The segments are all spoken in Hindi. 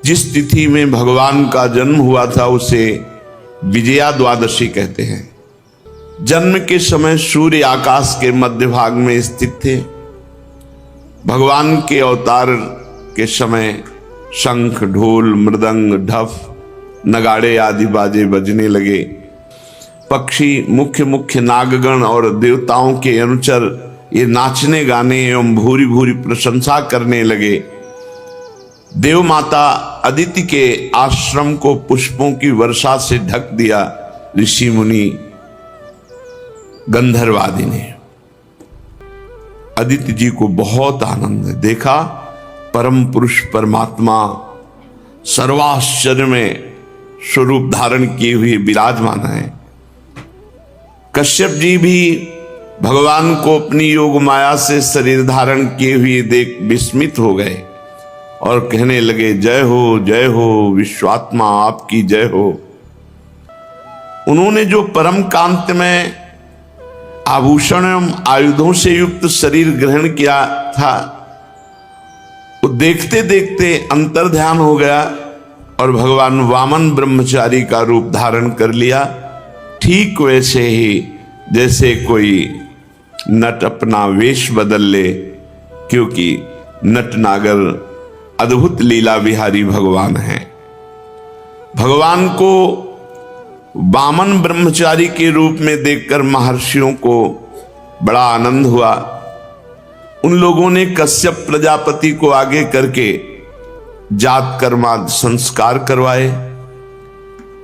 जिस तिथि में भगवान का जन्म हुआ था उसे विजया द्वादशी कहते हैं। जन्म के समय सूर्य आकाश के मध्य भाग में स्थित थे। भगवान के अवतार के समय शंख, ढोल, मृदंग, ढफ, नगाड़े आदि बाजे बजने लगे। पक्षी, मुख्य मुख्य नागगण और देवताओं के अनुचर ये नाचने गाने एवं भूरी भूरी प्रशंसा करने लगे। देव माता अदिति के आश्रम को पुष्पों की वर्षा से ढक दिया। ऋषि मुनि गंधर्वादि ने अदिति जी को बहुत आनंद देखा। परम पुरुष परमात्मा सर्वाश्चर्य में स्वरूप धारण किए हुए विराजमान है। कश्यप जी भी भगवान को अपनी योग माया से शरीर धारण किए हुए देख विस्मित हो गए और कहने लगे, जय हो विश्वात्मा, आपकी जय हो। उन्होंने जो परम कांत में आभूषण एवं आयुधों से युक्त शरीर ग्रहण किया था, वो देखते देखते अंतर्ध्यान हो गया और भगवान वामन ब्रह्मचारी का रूप धारण कर लिया। ठीक वैसे ही जैसे कोई नट अपना वेश बदल ले, क्योंकि नट नागर अद्भुत लीला विहारी भगवान हैं। भगवान को वामन ब्रह्मचारी के रूप में देखकर महर्षियों को बड़ा आनंद हुआ। उन लोगों ने कश्यप प्रजापति को आगे करके जात कर्माद संस्कार करवाए।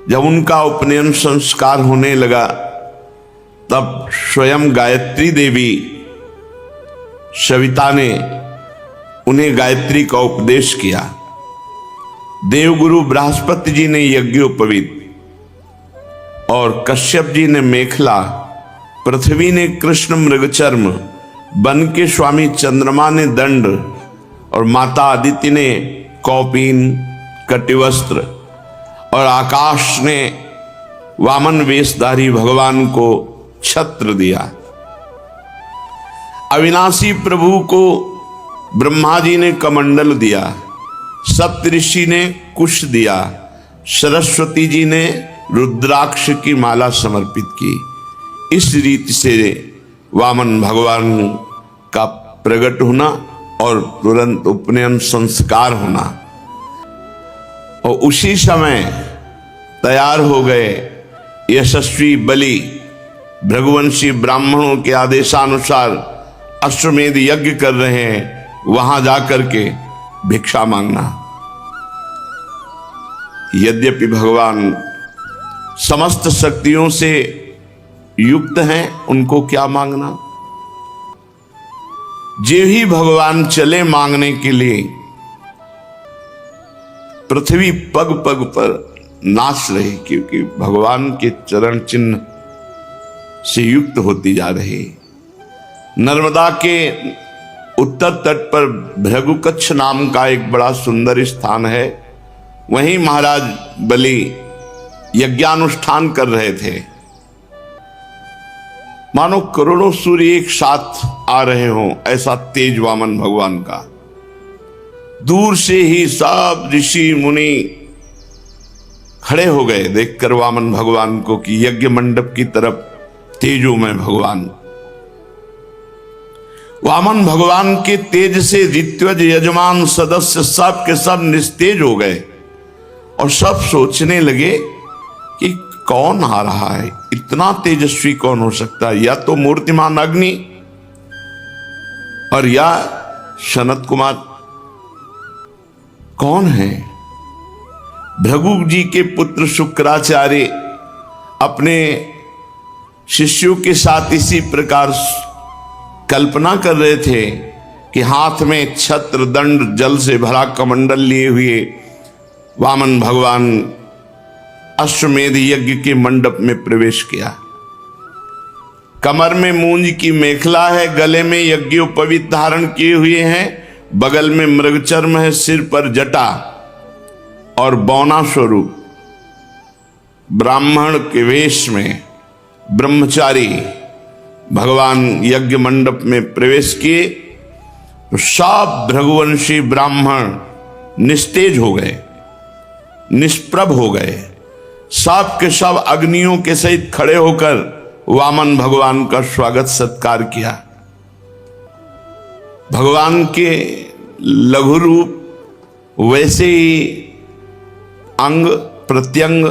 जब उनका उपनयन संस्कार होने लगा तब स्वयं गायत्री देवी सविता ने उन्हें गायत्री का उपदेश किया। देवगुरु बृहस्पति जी ने यज्ञोपवीत और कश्यप जी ने मेखला, पृथ्वी ने कृष्ण मृगचर्म, वन के स्वामी चंद्रमा ने दंड और माता अदिति ने कौपीन कटिवस्त्र और आकाश ने वामन वेशधारी भगवान को छत्र दिया। अविनाशी प्रभु को ब्रह्मा जी ने कमंडल दिया, सप्तऋषि ने कुश दिया, सरस्वती जी ने रुद्राक्ष की माला समर्पित की। इस रीति से वामन भगवान का प्रकट होना और तुरंत उपनयन संस्कार होना, और उसी समय तैयार हो गए यशस्वी बलि भृगुवंशी ब्राह्मणों के आदेशानुसार अश्वमेध यज्ञ कर रहे हैं। वहां जाकर के भिक्षा मांगना। यद्यपि भगवान समस्त शक्तियों से युक्त हैं, उनको क्या मांगना। जे ही भगवान चले मांगने के लिए, पृथ्वी पग पग पर नाच रही, क्योंकि भगवान के चरण चिन्ह से युक्त होती जा रही। नर्मदा के उत्तर तट पर भृगुकच्छ नाम का एक बड़ा सुंदर स्थान है। वहीं महाराज बलि यज्ञानुष्ठान कर रहे थे। मानो करोड़ों सूर्य एक साथ आ रहे हों, ऐसा तेज वामन भगवान का। दूर से ही सब ऋषि मुनि खड़े हो गए देखकर वामन भगवान को कि यज्ञ मंडप की तरफ तेजोमय भगवान। वामन भगवान के तेज से ऋत्विज यजमान सदस्य सब के सब निस्तेज हो गए और सब सोचने लगे कि कौन आ रहा है, इतना तेजस्वी कौन हो सकता है। या तो मूर्तिमान अग्नि और या सनत कुमार। कौन है? भृगु जी के पुत्र शुक्राचार्य अपने शिष्यों के साथ इसी प्रकार कल्पना कर रहे थे कि हाथ में छत्र दंड जल से भरा कमंडल लिए हुए वामन भगवान अश्वमेध यज्ञ के मंडप में प्रवेश किया। कमर में मूंज की मेखला है, गले में यज्ञोपवीत धारण किए हुए हैं, बगल में मृगचर्म है, सिर पर जटा और बौना स्वरूप ब्राह्मण के वेश में ब्रह्मचारी भगवान यज्ञ मंडप में प्रवेश किए तो सब भृगुवंशी ब्राह्मण निस्तेज हो गए। निष्प्रभ हो गए। सब के सब अग्नियों के सहित खड़े होकर वामन भगवान का स्वागत सत्कार किया। भगवान के लघु रूप वैसे ही अंग प्रत्यंग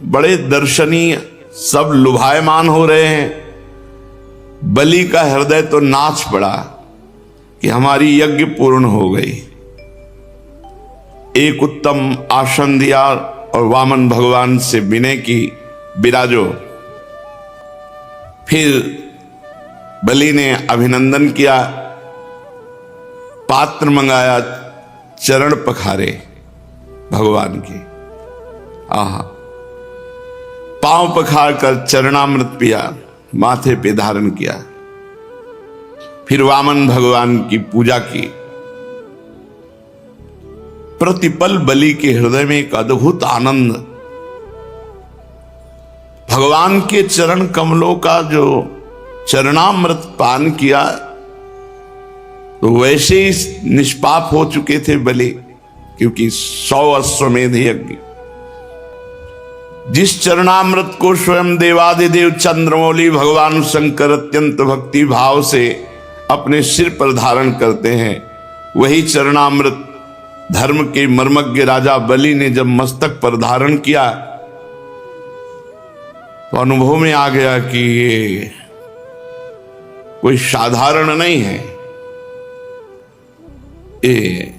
बड़े दर्शनीय, सब लुभायमान हो रहे हैं। बलि का हृदय तो नाच पड़ा कि हमारी यज्ञ पूर्ण हो गई। एक उत्तम आसन दिया और वामन भगवान से विनय की, विराजो। फिर बलि ने अभिनंदन किया, पात्र मंगाया, चरण पखारे भगवान के। आहा, पांव पखार कर चरणामृत पिया, माथे पे धारण किया। फिर वामन भगवान की पूजा की। प्रतिपल बलि के हृदय में एक अद्भुत आनंद, भगवान के चरण कमलों का जो चरणामृत पान किया तो वैसे ही निष्पाप हो चुके थे बलि, क्योंकि 100 अश्वमेध यज्ञ। जिस चरणामृत को स्वयं देवादिदेव चंद्रमौली भगवान शंकर अत्यंत भक्ति भाव से अपने सिर पर धारण करते हैं, वही चरणामृत धर्म के मर्मज्ञ राजा बलि ने जब मस्तक पर धारण किया तो अनुभव में आ गया कि ये कोई साधारण नहीं है, ये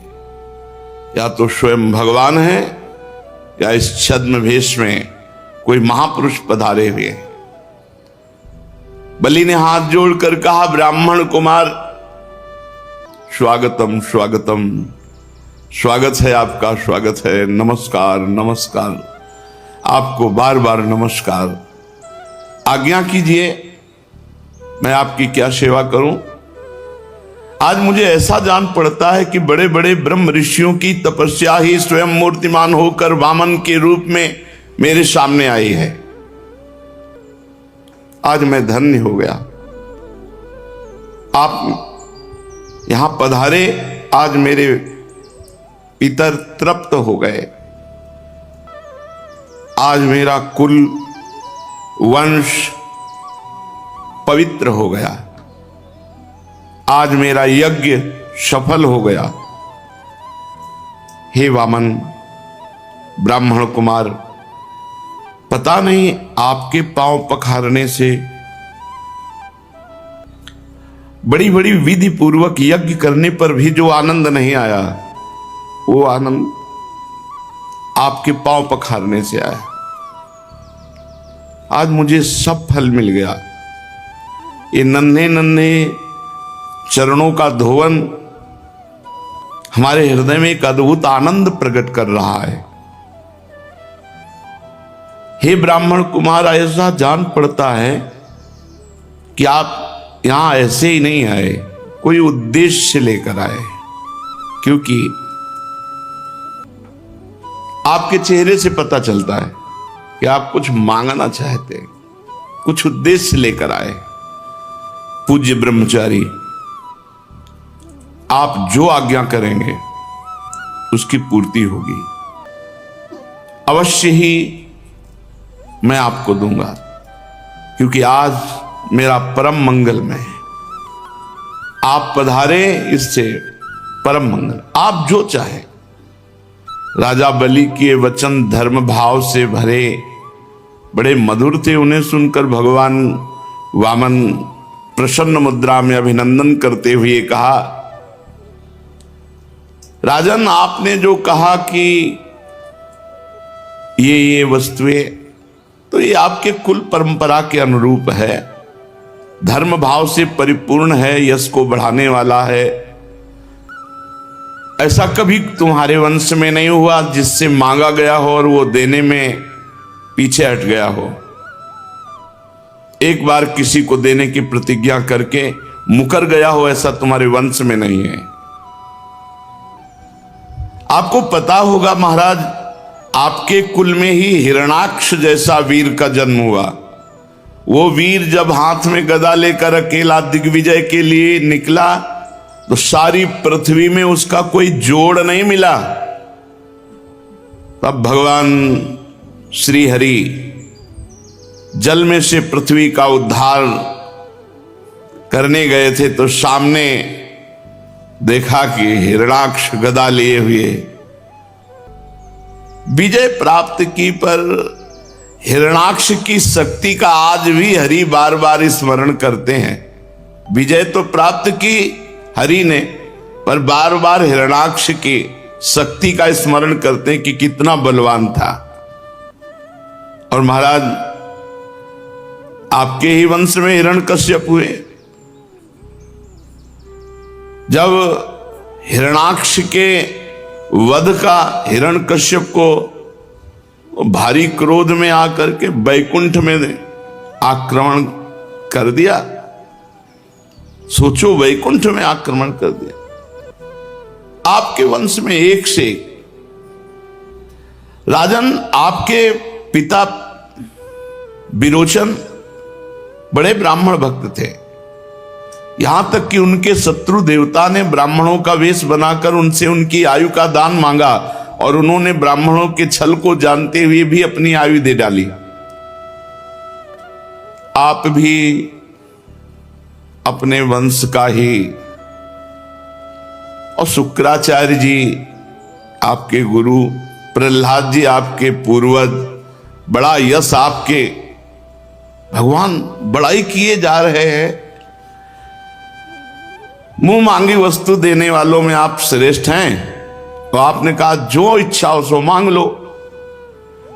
या तो स्वयं भगवान है या इस छद्म भेष में कोई महापुरुष पधारे हुए हैं। बलि ने हाथ जोड़कर कहा, ब्राह्मण कुमार स्वागतम स्वागतम, स्वागत है आपका, स्वागत है, नमस्कार नमस्कार, आपको बार बार नमस्कार। आज्ञा कीजिए, मैं आपकी क्या सेवा करूं। आज मुझे ऐसा जान पड़ता है कि बड़े बड़े ब्रह्म ऋषियों की तपस्या ही स्वयं मूर्तिमान होकर वामन के रूप में मेरे सामने आई है। आज मैं धन्य हो गया, आप यहां पधारे, आज मेरे पितर तृप्त हो गए। आज मेरा कुल वंश पवित्र हो गया, आज मेरा यज्ञ सफल हो गया। हे वामन ब्राह्मण कुमार, पता नहीं आपके पांव पखारने से, बड़ी बड़ी विधि पूर्वक यज्ञ करने पर भी जो आनंद नहीं आया, वो आनंद आपके पांव पखारने से आया। आज मुझे सब फल मिल गया। ये नन्हे नन्हे चरणों का धोवन हमारे हृदय में एक अद्भुत आनंद प्रकट कर रहा है। हे ब्राह्मण कुमार, ऐसा जान पड़ता है कि आप यहां ऐसे ही नहीं आए, कोई उद्देश्य लेकर आए, क्योंकि आपके चेहरे से पता चलता है कि आप कुछ मांगना चाहते हैं, कुछ उद्देश्य लेकर आए। पूज्य ब्रह्मचारी, आप जो आज्ञा करेंगे उसकी पूर्ति होगी, अवश्य ही मैं आपको दूंगा, क्योंकि आज मेरा परम मंगलमय है। आप पधारे, इससे परम मंगल। आप जो चाहे। राजा बलि के वचन धर्म भाव से भरे, बड़े मधुर थे। उन्हें सुनकर भगवान वामन प्रसन्न मुद्रा में अभिनंदन करते हुए कहा, राजन, आपने जो कहा कि ये वस्तुएं, तो ये आपके कुल परंपरा के अनुरूप है, धर्म भाव से परिपूर्ण है, यश को बढ़ाने वाला है। ऐसा कभी तुम्हारे वंश में नहीं हुआ जिससे मांगा गया हो और वो देने में पीछे हट गया हो। एक बार किसी को देने की प्रतिज्ञा करके मुकर गया हो, ऐसा तुम्हारे वंश में नहीं है। आपको पता होगा महाराज, आपके कुल में ही हिरणाक्ष जैसा वीर का जन्म हुआ। वो वीर जब हाथ में गदा लेकर अकेला दिग्विजय के लिए निकला तो सारी पृथ्वी में उसका कोई जोड़ नहीं मिला। तब भगवान श्री हरि जल में से पृथ्वी का उद्धार करने गए थे तो सामने देखा कि हिरणाक्ष गदा लिए हुए विजय प्राप्त की, पर हिरणाक्ष की शक्ति का आज भी हरि बार बार स्मरण करते हैं। विजय तो प्राप्त की हरि ने, पर बार बार हिरणाक्ष की शक्ति का स्मरण करते हैं कि कितना बलवान था। और महाराज आपके ही वंश में हिरण्यकश्यप हुए। जब हिरणाक्ष के वध का हिरण्यकश्यप को भारी क्रोध में आकर के बैकुंठ में आक्रमण कर दिया। सोचो, वैकुंठ में आक्रमण कर दिया। आपके वंश में एक से राजन, आपके पिता विरोचन बड़े ब्राह्मण भक्त थे, यहां तक कि उनके शत्रु देवता ने ब्राह्मणों का वेश बनाकर उनसे उनकी आयु का दान मांगा और उन्होंने ब्राह्मणों के छल को जानते हुए भी अपनी आयु दे डाली। आप भी अपने वंश का ही, और शुक्राचार्य जी आपके गुरु, प्रहलाद जी आपके पूर्वज, बड़ा यश आपके, भगवान बड़ाई किए जा रहे हैं। मुंह मांगी वस्तु देने वालों में आप श्रेष्ठ हैं। तो आपने कहा जो इच्छा हो सो मांग लो।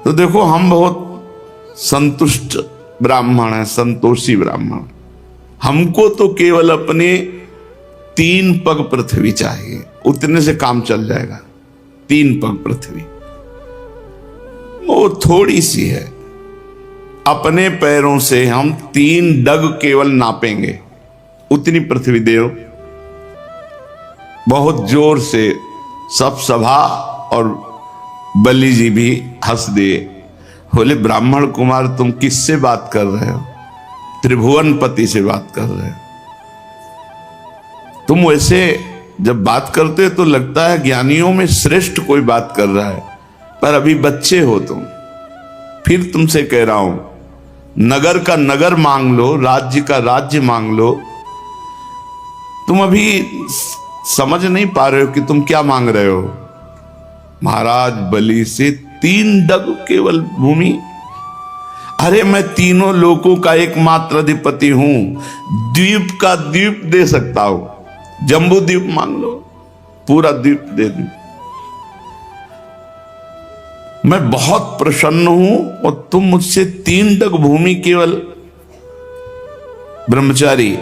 तो देखो, हम बहुत संतुष्ट ब्राह्मण हैं, संतोषी ब्राह्मण। हमको तो केवल अपने 3 पग पृथ्वी चाहिए, उतने से काम चल जाएगा। 3 पग पृथ्वी वो थोड़ी सी है। अपने पैरों से हम 3 डग केवल नापेंगे, उतनी पृथ्वी दे। बहुत जोर से सब सभा और बलि जी भी हंस दिए, बोले ब्राह्मण कुमार तुम किससे बात कर रहे हो? त्रिभुवनपति से बात कर रहे हो। तुम वैसे जब बात करते हो तो लगता है ज्ञानियों में श्रेष्ठ कोई बात कर रहा है, पर अभी बच्चे हो तुम। फिर तुमसे कह रहा हूं, नगर का नगर मांग लो, राज्य का राज्य मांग लो। तुम अभी समझ नहीं पा रहे हो कि तुम क्या मांग रहे हो। महाराज बलि से 3 डग केवल भूमि। अरे मैं तीनों लोकों का एकमात्र अधिपति हूं, द्वीप का द्वीप दे सकता हूं। जम्बू द्वीप मांग लो, पूरा द्वीप दे दूं। मैं बहुत प्रसन्न हूं और तुम मुझसे 3 डग भूमि केवल। ब्रह्मचारी,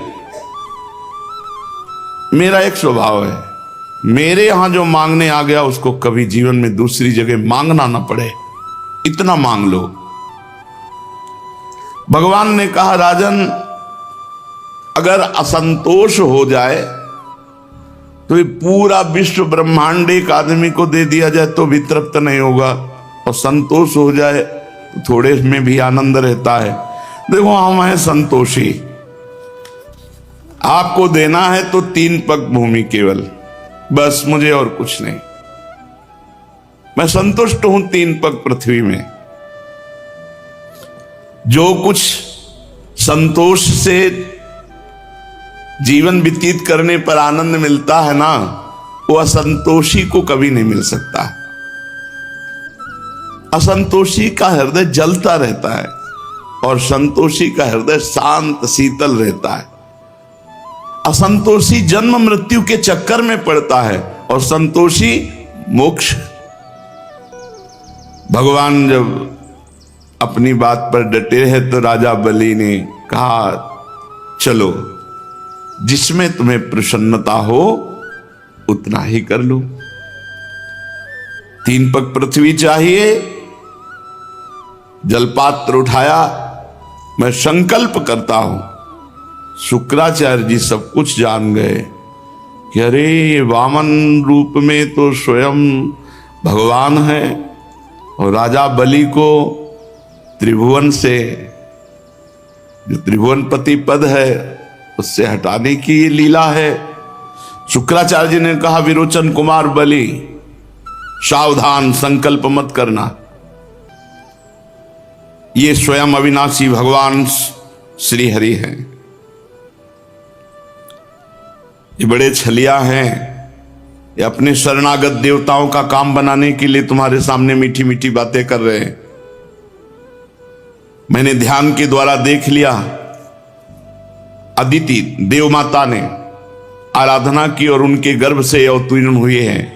मेरा एक स्वभाव है, मेरे यहां जो मांगने आ गया उसको कभी जीवन में दूसरी जगह मांगना ना पड़े, इतना मांग लो। भगवान ने कहा राजन, अगर असंतोष हो जाए तो ये पूरा विश्व ब्रह्मांड एक आदमी को दे दिया जाए तो भी तृप्त नहीं होगा, और संतोष हो जाए तो थोड़े में भी आनंद रहता है। देखो, हम हैं संतोषी। आपको देना है तो 3 पग भूमि केवल, बस, मुझे और कुछ नहीं। मैं संतुष्ट हूं 3 पग पृथ्वी में। जो कुछ संतोष से जीवन व्यतीत करने पर आनंद मिलता है ना, वो असंतोषी को कभी नहीं मिल सकता। असंतोषी का हृदय जलता रहता है और संतोषी का हृदय शांत शीतल रहता है। असंतोषी जन्म मृत्यु के चक्कर में पड़ता है और संतोषी मोक्ष। भगवान जब अपनी बात पर डटे हैं तो राजा बलि ने कहा, चलो जिसमें तुम्हें प्रसन्नता हो उतना ही कर लो। 3 पग पृथ्वी चाहिए। जलपात्र उठाया, मैं संकल्प करता हूं। शुक्राचार्य जी सब कुछ जान गए कि अरे ये वामन रूप में तो स्वयं भगवान है, और राजा बलि को त्रिभुवन से, जो त्रिभुवनपति पद है, उससे हटाने की ये लीला है। शुक्राचार्य जी ने कहा, विरोचन कुमार बलि, सावधान, संकल्प मत करना। ये स्वयं अविनाशी भगवान श्री हरि हैं। ये बड़े छलिया हैं। ये अपने शरणागत देवताओं का काम बनाने के लिए तुम्हारे सामने मीठी मीठी बातें कर रहे हैं। मैंने ध्यान के द्वारा देख लिया, अदिति देव माता ने आराधना की और उनके गर्भ से अवतीर्ण हुए हैं।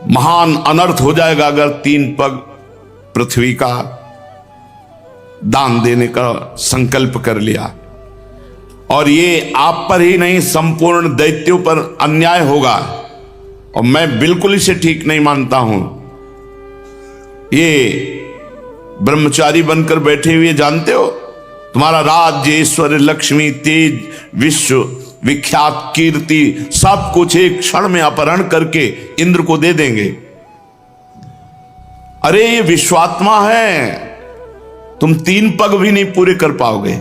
महान अनर्थ हो जाएगा अगर 3 पग पृथ्वी का दान देने का संकल्प कर लिया। और ये आप पर ही नहीं, संपूर्ण दैत्यों पर अन्याय होगा। और मैं बिल्कुल इसे ठीक नहीं मानता हूं। ये ब्रह्मचारी बनकर बैठे हुए, जानते हो, तुम्हारा राज्य, ऐश्वर्य, लक्ष्मी, तेज, विश्व विख्यात कीर्ति, सब कुछ एक क्षण में अपहरण करके इंद्र को दे देंगे। अरे ये विश्वात्मा है, तुम 3 पग भी नहीं पूरे कर पाओगे।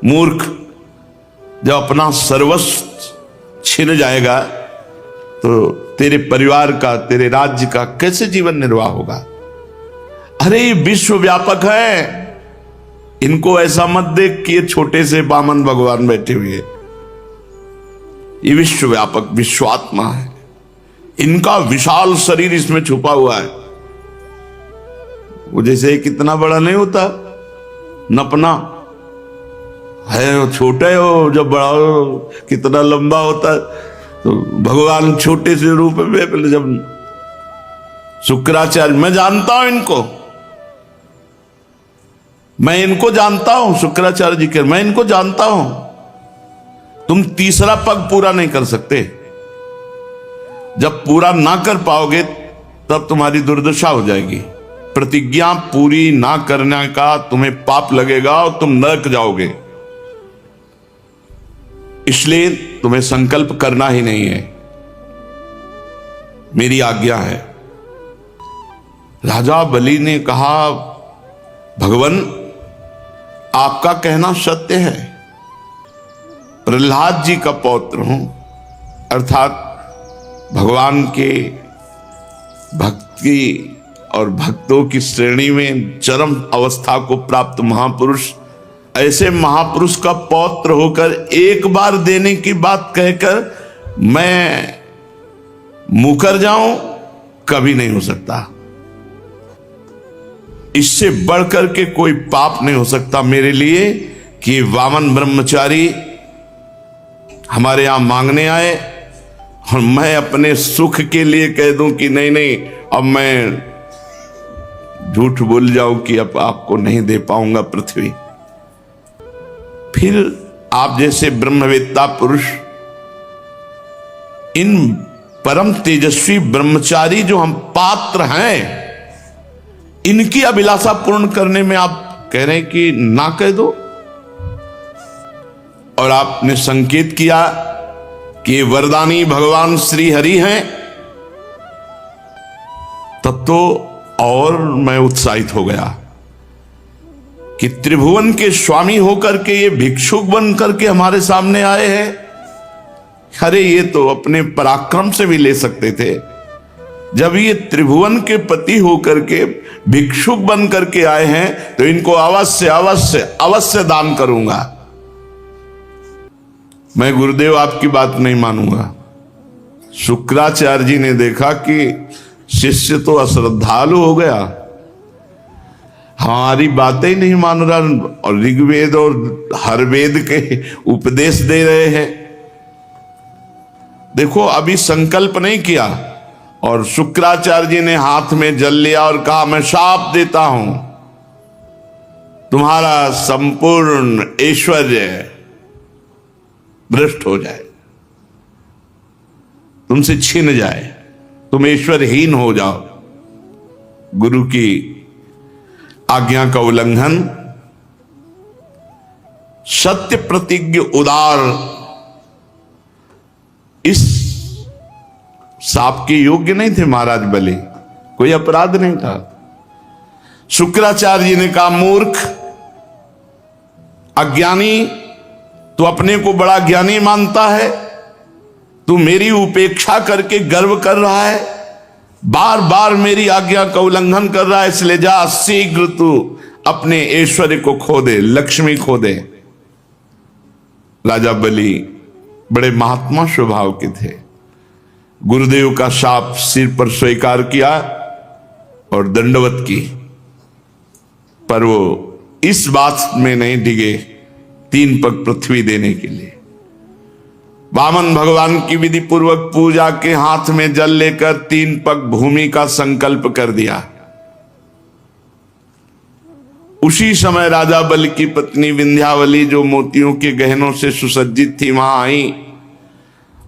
मूर्ख, जब अपना सर्वस्व छिन जाएगा तो तेरे परिवार का, तेरे राज्य का कैसे जीवन निर्वाह होगा। अरे ये विश्वव्यापक है। इनको ऐसा मत देख कि ये छोटे से बामन भगवान बैठे हुए। ये विश्वव्यापक विश्वात्मा है। इनका विशाल शरीर इसमें छुपा हुआ है। वो जैसे कितना बड़ा नहीं होता, नपना है, छोटे हो, जब बड़ा हो कितना लंबा होता है। तो भगवान छोटे से रूप में, पहले जब शुक्राचार्य, मैं जानता हूं इनको, मैं इनको जानता हूं, शुक्राचार्य जी के, मैं इनको जानता हूं। तुम 3रा पग पूरा नहीं कर सकते। जब पूरा ना कर पाओगे तब तुम्हारी दुर्दशा हो जाएगी। प्रतिज्ञा पूरी ना करने का तुम्हें पाप लगेगा और तुम नरक जाओगे। इसलिए तुम्हें संकल्प करना ही नहीं है, मेरी आज्ञा है। राजा बलि ने कहा, भगवान आपका कहना सत्य है। प्रहलाद जी का पौत्र हूं, अर्थात भगवान के भक्ति और भक्तों की श्रेणी में चरम अवस्था को प्राप्त महापुरुष, ऐसे महापुरुष का पौत्र होकर एक बार देने की बात कहकर मैं मुकर जाऊं, कभी नहीं हो सकता। इससे बढ़कर के कोई पाप नहीं हो सकता मेरे लिए कि वामन ब्रह्मचारी हमारे यहां मांगने आए और मैं अपने सुख के लिए कह दूं कि नहीं नहीं, अब मैं झूठ बोल जाऊं कि अब आपको नहीं दे पाऊंगा पृथ्वी। फिर आप जैसे ब्रह्मवेत्ता पुरुष, इन परम तेजस्वी ब्रह्मचारी जो हम पात्र हैं, इनकी अभिलाषा पूर्ण करने में आप कह रहे हैं कि ना कह दो। और आपने संकेत किया कि वरदानी भगवान श्री हरि हैं, तब तो और मैं उत्साहित हो गया कि त्रिभुवन के स्वामी होकर के ये भिक्षुक बन करके हमारे सामने आए हैं। अरे ये तो अपने पराक्रम से भी ले सकते थे। जब ये त्रिभुवन के पति होकर के भिक्षुक बन करके आए हैं तो इनको अवश्य अवश्य अवश्य दान करूंगा। मैं गुरुदेव आपकी बात नहीं मानूंगा। शुक्राचार्य जी ने देखा कि शिष्य तो अश्रद्धालु हो गया, हमारी बातें ही नहीं मान रहा और ऋग्वेद और हर वेद के उपदेश दे रहे हैं। देखो अभी संकल्प नहीं किया और शुक्राचार्य जी ने हाथ में जल लिया और कहा, मैं शाप देता हूं, तुम्हारा संपूर्ण ऐश्वर्य भ्रष्ट हो जाए, तुमसे छीन जाए, तुम ऐश्वर्यहीन हो जाओ। गुरु की आज्ञा का उल्लंघन, सत्य प्रतिज्ञ उदार, इस शाप के योग्य नहीं थे महाराज बलि, कोई अपराध नहीं था। शुक्राचार्य जी ने कहा, मूर्ख अज्ञानी, तू अपने को बड़ा ज्ञानी मानता है, तू मेरी उपेक्षा करके गर्व कर रहा है, बार बार मेरी आज्ञा का उल्लंघन कर रहा है, इसलिए जा शीघ्र तू अपने ऐश्वर्य को खो दे, लक्ष्मी खो दे। राजा बलि बड़े महात्मा स्वभाव के थे, गुरुदेव का शाप सिर पर स्वीकार किया और दंडवत की, पर वो इस बात में नहीं डिगे 3 पग पृथ्वी देने के लिए। वामन भगवान की विधि पूर्वक पूजा के हाथ में जल लेकर 3 पग भूमि का संकल्प कर दिया। उसी समय राजा बलि की पत्नी विंध्यावली, जो मोतियों के गहनों से सुसज्जित थी, वहां आई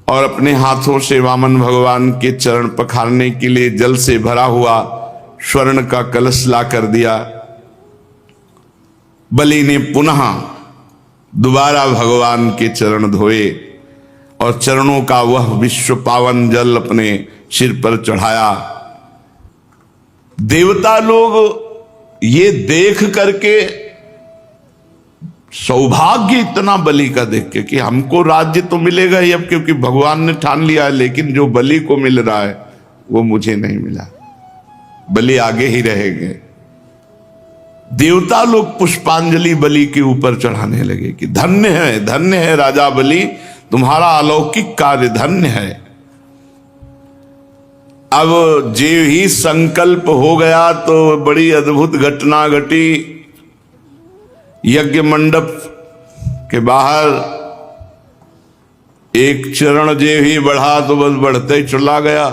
और अपने हाथों से वामन भगवान के चरण पखारने के लिए जल से भरा हुआ स्वर्ण का कलश ला कर दिया। बलि ने पुनः दोबारा भगवान के चरण धोए और चरणों का वह विश्व पावन जल अपने सिर पर चढ़ाया। देवता लोग ये देख करके, सौभाग्य इतना बलि का देख के कि हमको राज्य तो मिलेगा ही अब, क्योंकि भगवान ने ठान लिया है, लेकिन जो बलि को मिल रहा है वो मुझे नहीं मिला, बलि आगे ही रहेंगे। देवता लोग पुष्पांजलि बलि के ऊपर चढ़ाने लगे कि धन्य है राजा बलि, तुम्हारा अलौकिक कार्य धन्य है। अब जे ही संकल्प हो गया तो बड़ी अद्भुत घटना घटी। यज्ञ मंडप के बाहर एक चरण जे ही बढ़ा तो बस बढ़ते ही चला गया।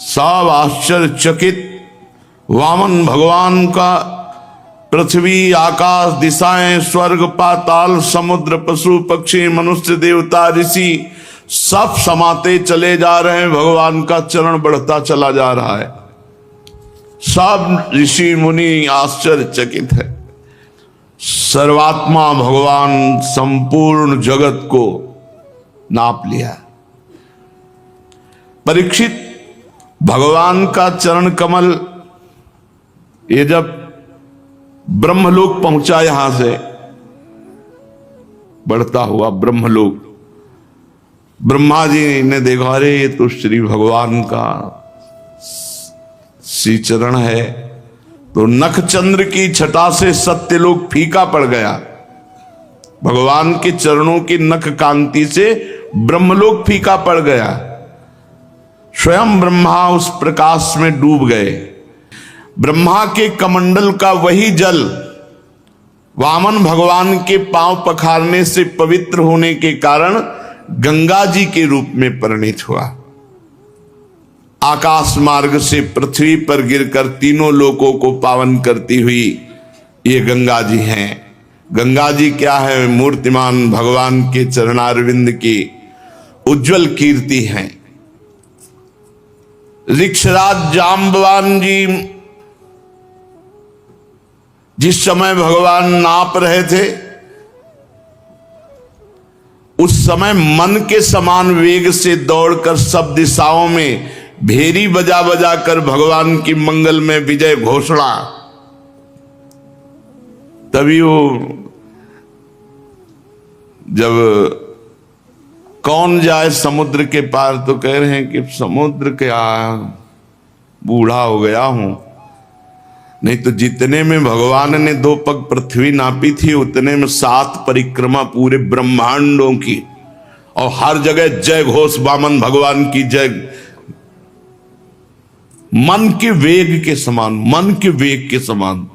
सब आश्चर्यचकित, वामन भगवान का पृथ्वी, आकाश, दिशाएं, स्वर्ग, पाताल, समुद्र, पशु पक्षी, मनुष्य, देवता, ऋषि सब समाते चले जा रहे हैं। भगवान का चरण बढ़ता चला जा रहा है। सब ऋषि मुनि आश्चर्यचकित है। सर्वात्मा भगवान संपूर्ण जगत को नाप लिया। परीक्षित, भगवान का चरण कमल ये जब ब्रह्मलोक पहुंचा, यहां से बढ़ता हुआ ब्रह्मलोक, ब्रह्मा जी ने देखा, अरे ये तो श्री भगवान का श्री चरण है। तो नखचंद्र की छटा से सत्यलोक फीका पड़ गया। भगवान के चरणों की नख कांति से ब्रह्मलोक फीका पड़ गया। स्वयं ब्रह्मा उस प्रकाश में डूब गए। ब्रह्मा के कमंडल का वही जल वामन भगवान के पांव पखारने से पवित्र होने के कारण गंगा जी के रूप में परिणित हुआ। आकाश मार्ग से पृथ्वी पर गिरकर तीनों लोकों को पावन करती हुई ये गंगा जी हैं। गंगा जी क्या है? मूर्तिमान भगवान के चरणारविंद की उज्जवल कीर्ति है। ऋक्षराज जाम्बवान जी जिस समय भगवान नाप रहे थे, उस समय मन के समान वेग से दौड़कर सब दिशाओं में भेरी बजा बजा कर भगवान की मंगल में विजय घोषणा। तभी वो जब कौन जाए समुद्र के पार, तो कह रहे हैं कि समुद्र के बूढ़ा हो गया हूं, नहीं तो जितने में भगवान ने 2 पग पृथ्वी नापी थी, उतने में 7 परिक्रमा पूरे ब्रह्मांडों की, और हर जगह जय घोष वामन भगवान की जय। मन के वेग के समान, मन के वेग के समान।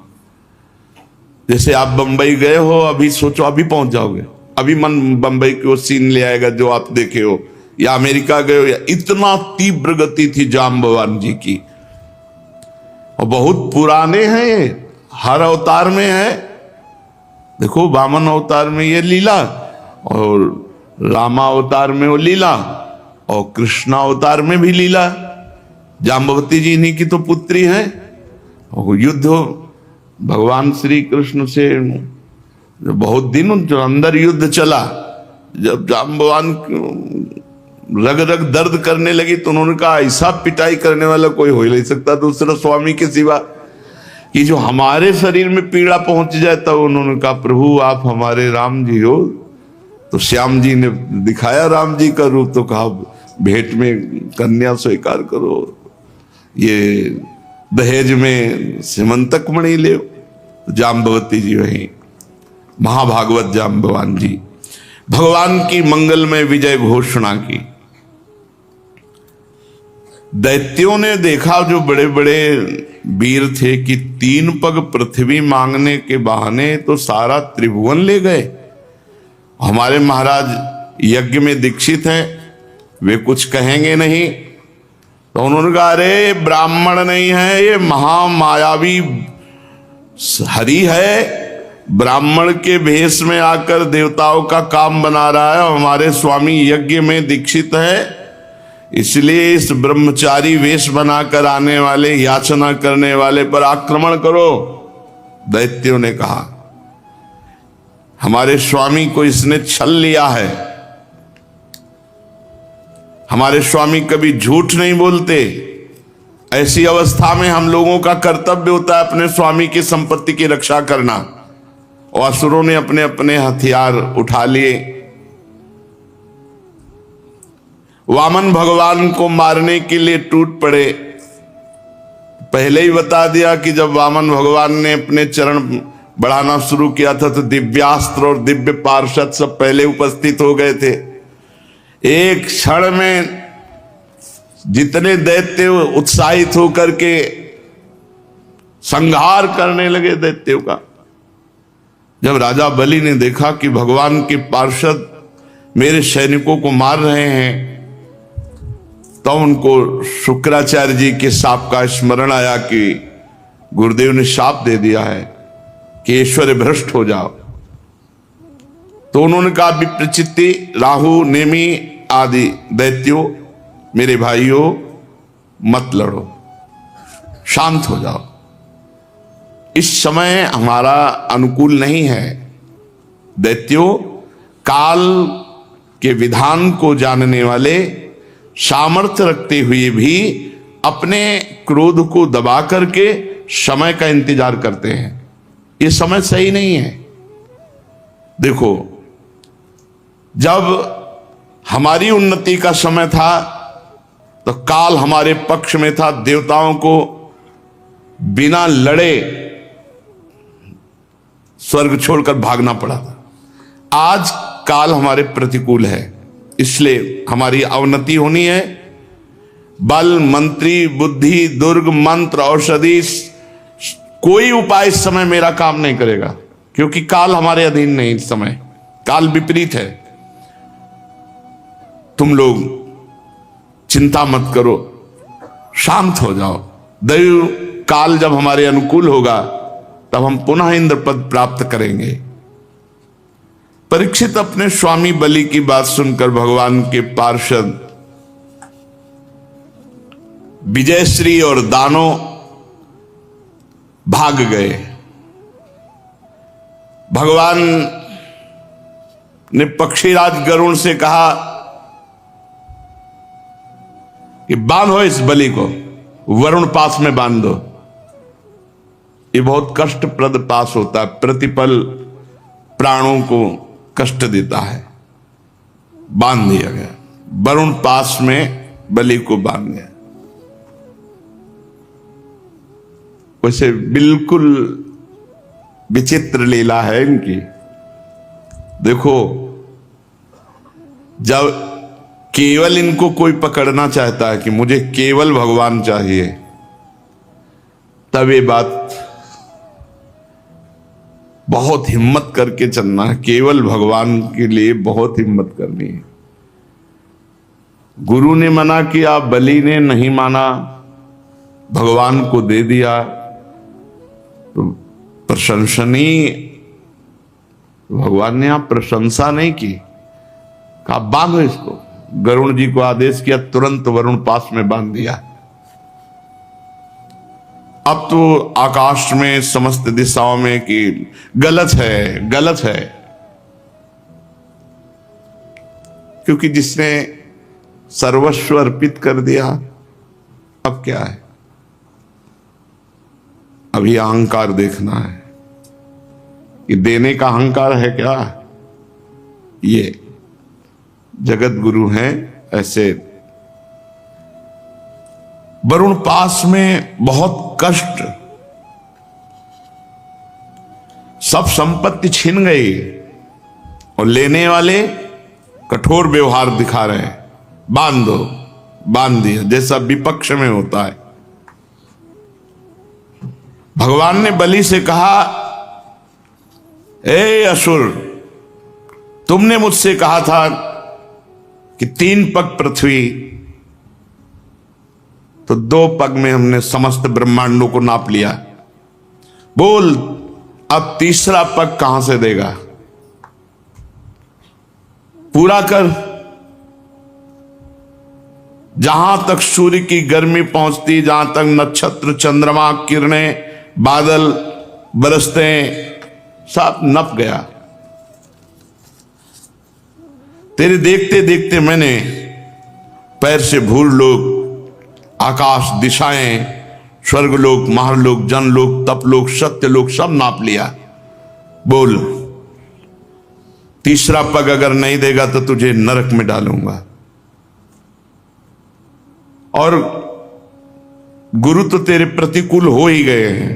जैसे आप बंबई गए हो, अभी सोचो अभी पहुंच जाओगे, अभी मन बंबई की वो सीन ले आएगा जो आप देखे हो, या अमेरिका गए हो, या इतना तीव्र गति थी जाम्बवान जी की। और बहुत पुराने हैं ये, हर अवतार में है। देखो वामन अवतार में ये लीला, और रामा अवतार में वो लीला, और कृष्णा अवतार में भी लीला। जाम्बवती जी इन्हीं की तो पुत्री है। और युद्ध भगवान श्री कृष्ण से बहुत दिन जो अंदर युद्ध चला, जब जाम्बवान रग रग दर्द करने लगी तो उन्होंने कहा ऐसा पिटाई करने वाला कोई हो ही नहीं सकता दूसरा स्वामी के सिवा, कि जो हमारे शरीर में पीड़ा पहुंच जाए। तब उन्होंने कहा प्रभु आप हमारे राम जी हो, तो श्याम जी ने दिखाया राम जी का रूप, तो कहा भेंट में कन्या स्वीकार करो, ये दहेज में सिमंतक मणि ले। जाम्बवती जी वहीं, महाभागवत जाम्बवान जी, भगवान की मंगलमय विजय घोषणा की। दैत्यों ने देखा, जो बड़े बड़े वीर थे, कि 3 पग पृथ्वी मांगने के बहाने तो सारा त्रिभुवन ले गए। हमारे महाराज यज्ञ में दीक्षित हैं, वे कुछ कहेंगे नहीं। तो उन्होंने कहा, अरे ब्राह्मण नहीं है, ये महामायावी हरि है, ब्राह्मण के भेष में आकर देवताओं का काम बना रहा है। हमारे स्वामी यज्ञ में दीक्षित है, इसलिए इस ब्रह्मचारी वेश बनाकर आने वाले, याचना करने वाले पर आक्रमण करो। दैत्यों ने कहा, हमारे स्वामी को इसने छल लिया है, हमारे स्वामी कभी झूठ नहीं बोलते। ऐसी अवस्था में हम लोगों का कर्तव्य होता है अपने स्वामी की संपत्ति की रक्षा करना। और असुरों ने अपने अपने हथियार उठा लिए, वामन भगवान को मारने के लिए टूट पड़े। पहले ही बता दिया कि जब वामन भगवान ने अपने चरण बढ़ाना शुरू किया था, तो दिव्यास्त्र और दिव्य पार्षद सब पहले उपस्थित हो गए थे। एक क्षण में जितने दैत्य उत्साहित होकर के संहार करने लगे दैत्यों का। जब राजा बलि ने देखा कि भगवान के पार्षद मेरे सैनिकों को मार रहे हैं, तो उनको शुक्राचार्य जी के शाप का स्मरण आया कि गुरुदेव ने शाप दे दिया है कि ऐश्वर्य भ्रष्ट हो जाओ। तो उन्होंने कहा, विप्रचित्ति, राहु, नेमि आदि दैत्यों, मेरे भाइयों मत लड़ो, शांत हो जाओ, इस समय हमारा अनुकूल नहीं है। दैत्यों, काल के विधान को जानने वाले, सामर्थ्य रखते हुए भी अपने क्रोध को दबा करके समय का इंतजार करते हैं। ये समय सही नहीं है। देखो, जब हमारी उन्नति का समय था तो काल हमारे पक्ष में था, देवताओं को बिना लड़े स्वर्ग छोड़कर भागना पड़ा था। आज काल हमारे प्रतिकूल है, इसलिए हमारी अवनति होनी है। बल, मंत्री, बुद्धि, दुर्ग, मंत्र, औषधि, कोई उपाय इस समय मेरा काम नहीं करेगा, क्योंकि काल हमारे अधीन नहीं। इस समय काल विपरीत है। तुम लोग चिंता मत करो, शांत हो जाओ। दैव काल जब हमारे अनुकूल होगा तब हम पुनः इंद्र पद प्राप्त करेंगे। परीक्षित अपने स्वामी बलि की बात सुनकर भगवान के पार्षद विजयश्री और दानो भाग गए। भगवान ने पक्षीराज गरुण से कहा कि बांधो इस बलि को, वरुण पास में बांध दो। ये बहुत कष्टप्रद पास होता है, प्रतिपल प्राणों को कष्ट देता है। बांध दिया गया, वरुण पास में बलि को बांध दिया। वैसे बिल्कुल विचित्र लीला है इनकी। देखो, जब केवल इनको कोई पकड़ना चाहता है कि मुझे केवल भगवान चाहिए, तब ये बात बहुत हिम्मत करके चलना है। केवल भगवान के लिए बहुत हिम्मत करनी है। गुरु ने मना किया, बलि ने नहीं माना, भगवान को दे दिया, तो प्रशंसनीय। भगवान ने यहां प्रशंसा नहीं की, कहा बांधो इसको। गरुण जी को आदेश किया, तुरंत वरुण पास में बांध दिया। अब तो आकाश में समस्त दिशाओं में कि गलत है, गलत है, क्योंकि जिसने सर्वस्व अर्पित कर दिया, अब क्या है? अभी अहंकार देखना है कि देने का अहंकार है क्या ये। जगत गुरु हैं ऐसे। वरुण पास में बहुत कष्ट, सब संपत्ति छिन गई और लेने वाले कठोर व्यवहार दिखा रहे हैं, बांध दो, बांध दिया, जैसा विपक्ष में होता है। भगवान ने बलि से कहा, ए असुर, तुमने मुझसे कहा था कि 3 पग पृथ्वी, तो 2 पग में हमने समस्त ब्रह्मांडों को नाप लिया, बोल अब तीसरा पग कहां से देगा, पूरा कर। जहां तक सूर्य की गर्मी पहुंचती, जहां तक नक्षत्र, चंद्रमा, किरणें, बादल बरसते, सब नप गया। तेरे देखते देखते मैंने पैर से भूल लोग, आकाश, दिशाएं, स्वर्गलोक, महालोक, जनलोक, तपलोक, सत्यलोक सब नाप लिया। बोल तीसरा पग अगर नहीं देगा तो तुझे नरक में डालूंगा। और गुरु तो तेरे प्रतिकूल हो ही गए हैं,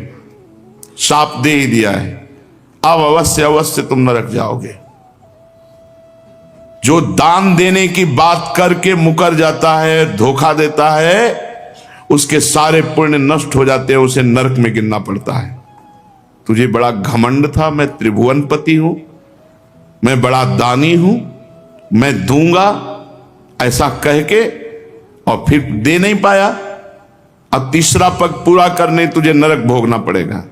शाप दे ही दिया है, अब अवश्य अवश्य तुम नरक जाओगे। जो दान देने की बात करके मुकर जाता है, धोखा देता है, उसके सारे पुण्य नष्ट हो जाते हैं, उसे नरक में गिरना पड़ता है। तुझे बड़ा घमंड था, मैं त्रिभुवनपति हूं, मैं बड़ा दानी हूं, मैं दूंगा, ऐसा कह के, और फिर दे नहीं पाया। अब तीसरा पग पूरा करने तुझे नरक भोगना पड़ेगा।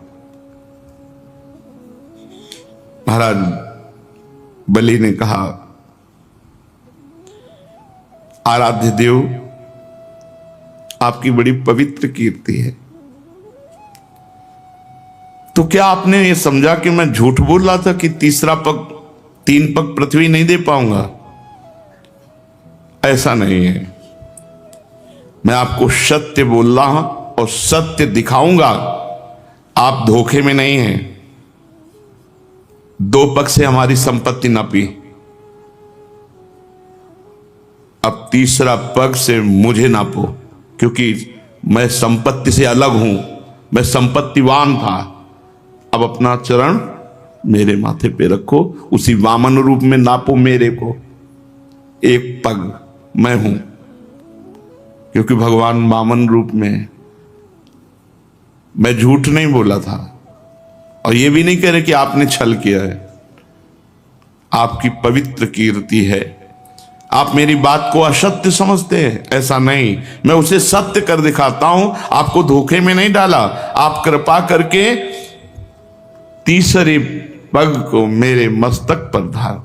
महाराज बलि ने कहा, आराध्य देव, आपकी बड़ी पवित्र कीर्ति है, तो क्या आपने ये समझा कि मैं झूठ बोल रहा था कि तीसरा पग, 3 पग पृथ्वी नहीं दे पाऊंगा? ऐसा नहीं है, मैं आपको सत्य बोल रहा हूं और सत्य दिखाऊंगा। आप धोखे में नहीं हैं। 2 पग से हमारी संपत्ति नापी, अब तीसरा पग से मुझे नापो, क्योंकि मैं संपत्ति से अलग हूं, मैं संपत्तिवान था। अब अपना चरण मेरे माथे पे रखो, उसी वामन रूप में नापो मेरे को, 1 पग मैं हूं, क्योंकि भगवान वामन रूप में। मैं झूठ नहीं बोला था, और ये भी नहीं कह रहे कि आपने छल किया है। आपकी पवित्र कीर्ति है, आप मेरी बात को असत्य समझते हैं, ऐसा नहीं, मैं उसे सत्य कर दिखाता हूं, आपको धोखे में नहीं डाला। आप कृपा करके तीसरे पग को मेरे मस्तक पर धार,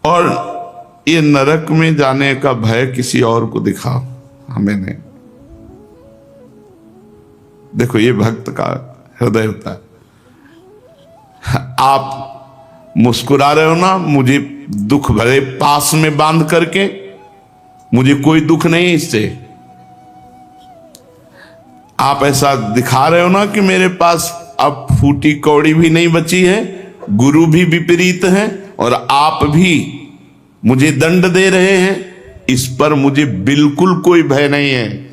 और ये नरक में जाने का भय किसी और को दिखाओ, हमें नहीं। देखो ये भक्त का हृदय होता है। आप मुस्कुरा रहे हो ना, मुझे दुख भरे पास में बांध करके, मुझे कोई दुख नहीं इससे। आप ऐसा दिखा रहे हो ना कि मेरे पास अब फूटी कौड़ी भी नहीं बची है, गुरु भी विपरीत हैं, और आप भी मुझे दंड दे रहे हैं, इस पर मुझे बिल्कुल कोई भय नहीं है।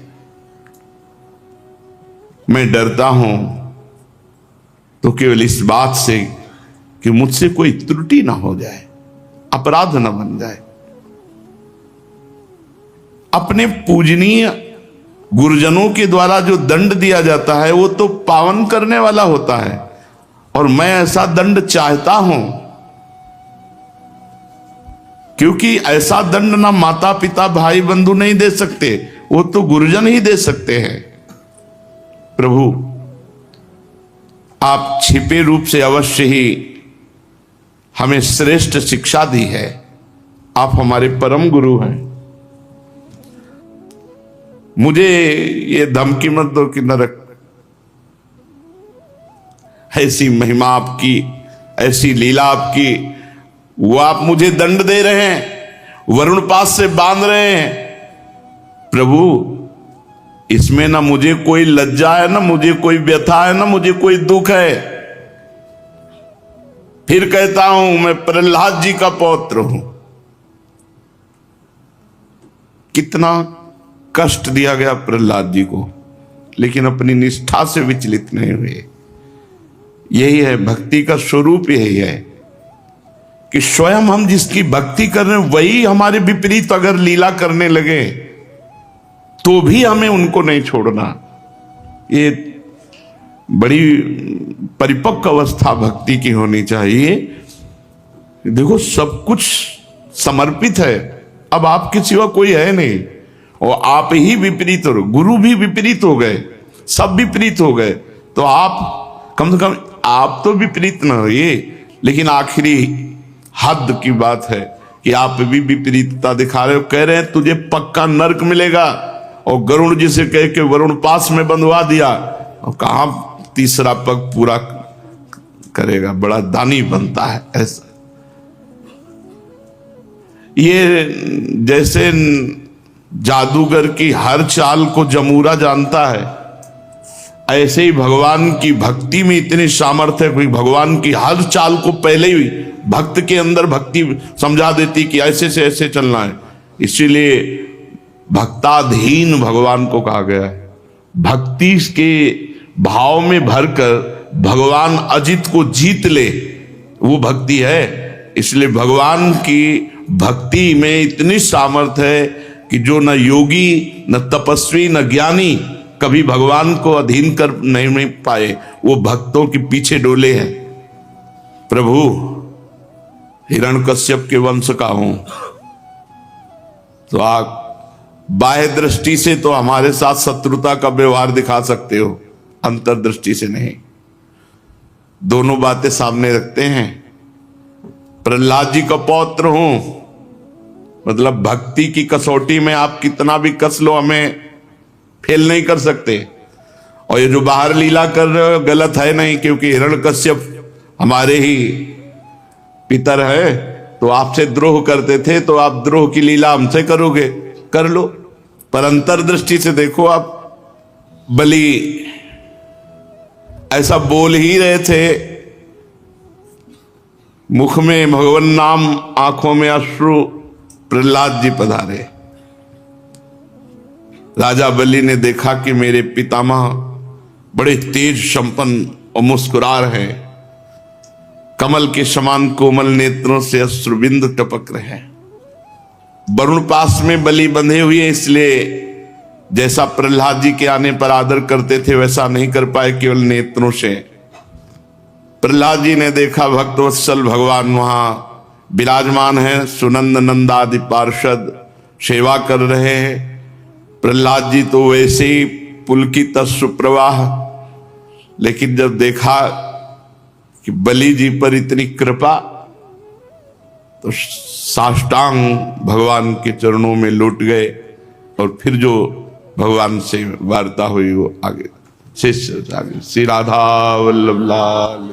मैं डरता हूं तो केवल इस बात से कि मुझसे कोई त्रुटि ना हो जाए, अपराध ना बन जाए। अपने पूजनीय गुरुजनों के द्वारा जो दंड दिया जाता है वो तो पावन करने वाला होता है, और मैं ऐसा दंड चाहता हूं, क्योंकि ऐसा दंड ना माता पिता भाई बंधु नहीं दे सकते, वो तो गुरुजन ही दे सकते हैं। प्रभु आप छिपे रूप से अवश्य ही हमें श्रेष्ठ शिक्षा दी है, आप हमारे परम गुरु हैं। मुझे ये धमकी मत दो कि नरक, ऐसी महिमा आपकी, ऐसी लीला आपकी, वो आप मुझे दंड दे रहे हैं, वरुण पास से बांध रहे हैं। प्रभु इसमें ना मुझे कोई लज्जा है, ना मुझे कोई व्यथा है, ना मुझे कोई दुख है। फिर कहता हूं मैं प्रहलाद जी का पौत्र हूं। कितना कष्ट दिया गया प्रहलाद जी को, लेकिन अपनी निष्ठा से विचलित नहीं हुए। यही है भक्ति का स्वरूप, यही है कि स्वयं हम जिसकी भक्ति कर रहे हैं वही हमारे विपरीत अगर लीला करने लगे तो भी हमें उनको नहीं छोड़ना। ये बड़ी परिपक्व अवस्था भक्ति की होनी चाहिए। देखो सब कुछ समर्पित है, अब आपके सिवा कोई है नहीं, और आप ही विपरीत हो, गुरु भी विपरीत हो गए, सब विपरीत हो गए, तो आप कम से कम आप तो विपरीत ना होइए। लेकिन आखिरी हद की बात है कि आप भी विपरीतता दिखा रहे हो, कह रहे हैं तुझे पक्का नरक मिलेगा, और गरुड़ जी से कह के वरुण पास में बंधवा दिया, और कहां तीसरा पग पूरा करेगा, बड़ा दानी बनता है। ऐसा ये जैसे जादूगर की हर चाल को जमूरा जानता है, ऐसे ही भगवान की भक्ति में इतनी सामर्थ्य है कि भगवान की हर चाल को पहले ही भक्त के अंदर भक्ति समझा देती कि ऐसे से ऐसे चलना है। इसीलिए भक्ताधीन भगवान को कहा गया है। भक्ति के भाव में भरकर भगवान अजित को जीत ले, वो भक्ति है। इसलिए भगवान की भक्ति में इतनी सामर्थ्य है कि जो न योगी न तपस्वी न ज्ञानी कभी भगवान को अधीन कर नहीं पाए, वो भक्तों के पीछे डोले हैं। प्रभु हिरण्यकश्यप के वंश का हूं, तो आप बाह्य दृष्टि से तो हमारे साथ शत्रुता का व्यवहार दिखा सकते हो, अंतर्दृष्टि से नहीं। दोनों बातें सामने रखते हैं। प्रहलाद जी का पौत्र हूं, मतलब भक्ति की कसौटी में आप कितना भी कस लो हमें फेल नहीं कर सकते। और ये जो बाहर लीला कर रहे हो गलत है नहीं, क्योंकि हिरण्यकश्यप हमारे ही पितर है, तो आपसे द्रोह करते थे, तो आप द्रोह की लीला हमसे करोगे, कर लो। पर अंतर्दृष्टि से देखो, आप बलि ऐसा बोल ही रहे थे, मुख में भगवान नाम आंखों में अश्रु, प्रहलाद जी पधारे। राजा बलि ने देखा कि मेरे पितामह बड़े तेज संपन्न और मुस्कुरा रहे हैं, कमल के समान कोमल नेत्रों से अश्रुबिंद टपक रहे हैं। वरुण पास में बलि बंधे हुए, इसलिए जैसा प्रहलाद जी के आने पर आदर करते थे वैसा नहीं कर पाए, केवल नेत्रों से। प्रहलाद जी ने देखा भक्तवत्सल भगवान वहां विराजमान है, सुनंद नंदादि पार्षद सेवा कर रहे हैं। प्रहलाद जी तो वैसे ही पुलकित सुप्रवाह, लेकिन जब देखा कि बलि जी पर इतनी कृपा, तो साष्टांग भगवान के चरणों में लौट गए, और फिर जो भगवान से वार्ता हुई वो आगे शिष्य आगे। श्री राधा वल्लभ लाल।